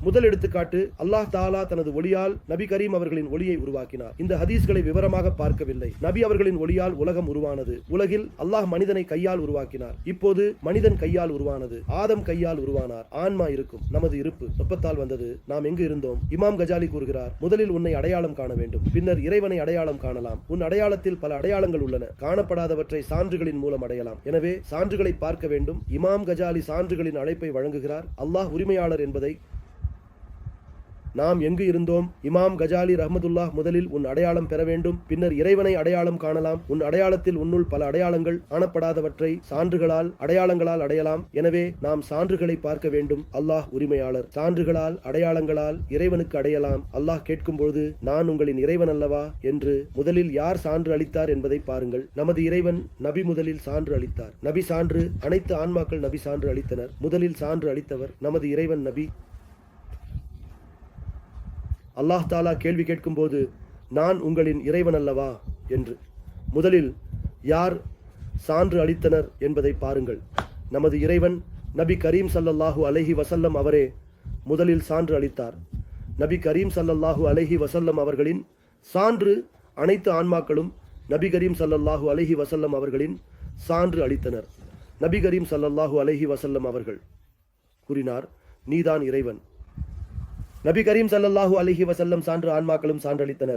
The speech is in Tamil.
முதல் எடுத்துக்காட்டு, அல்லாஹ் தாலா தனது ஒளியால் நபி கரீம் அவர்களின் ஒளியை உருவாக்கினார். இந்த ஹதீஸ்களை விவரமாக பார்க்கவில்லை. நபி அவர்களின் ஒளியால் உலகம் உருவானது. உலகில் அல்லாஹ் மனிதனை கையால் உருவாக்கினார். இப்போது மனிதன் கையால் உருவானது. ஆதம் கையால் உருவானார். ஆன்மா இருக்கும். நமது இருப்பு வெப்பத்தால் வந்தது. நாம் எங்கு இருந்தோம்? இமாம் கஜாலி கூறுகிறார், முதலில் உன்னை அடையாளம் காண வேண்டும், பின்னர் இறைவனை அடையாளம் காணலாம். உன் அடையாளத்தில் பல அடையாளங்கள் உள்ளன. காணப்படாதவற்றை சான்றுகளின் மூலம் அடையலாம். எனவே சான்றுகளை பார்க்க வேண்டும். இமாம் கஜாலி சான்றுகளின் அழைப்பை வழங்குகிறார். அல்லாஹ் உரிமையாளர் என்பதை நாம் எங்கு இருந்தோம்? இமாம் கஜாலி ரஹ்மத்துல்லாஹ், முதலில் உன் அடையாளம் பெற வேண்டும், பின்னர் இறைவனை அடையாளம் காணலாம். உன் அடையாளத்தில் உன்னுள் பல அடையாளங்கள், காணப்படாதவற்றை சான்றுகளால் அடையாளங்களால் அடையலாம். எனவே நாம் சான்றுகளை பார்க்க வேண்டும். அல்லாஹ் உரிமையாளர். சான்றுகளால் அடையாளங்களால் இறைவனுக்கு அடையலாம். அல்லாஹ் கேட்கும்போது, நான் உங்களின் இறைவன் அல்லவா என்று முதலில் யார் சான்று அளித்தார் என்பதை பாருங்கள். நமது இறைவன் நபி முதலில் சான்று அளித்தார். நபி சான்று, அனைத்து ஆன்மாக்கள் நபி சான்று அளித்தனர். முதலில் சான்று அளித்தவர் நமது இறைவன் நபி. அல்லாஹ் தாலா கேள்வி கேட்கும்போது, நான் உங்களின் இறைவன் அல்லவா என்று முதலில் யார் சான்று அளித்தனர் என்பதை பாருங்கள். நமது இறைவன் நபி கரீம் ஸல்லல்லாஹு அலைஹி வஸல்லம் அவரே முதலில் சான்று அளித்தார். நபி கரீம் ஸல்லல்லாஹு அலைஹி வஸல்லம் அவர்களின் சான்று அனைத்து ஆன்மாக்களும் நபி கரீம் ஸல்லல்லாஹு அலைஹி வஸல்லம் அவர்களின் சான்று அளித்தனர். நபி கரீம் ஸல்லல்லாஹு அலைஹி வஸல்லம் அவர்கள் கூறினார், நீதான் இறைவன். நபி கரீம் ஸல்லல்லாஹு அலைஹி வஸல்லம் சான்று ஆன்மாக்களும் சான்றளித்தனர்.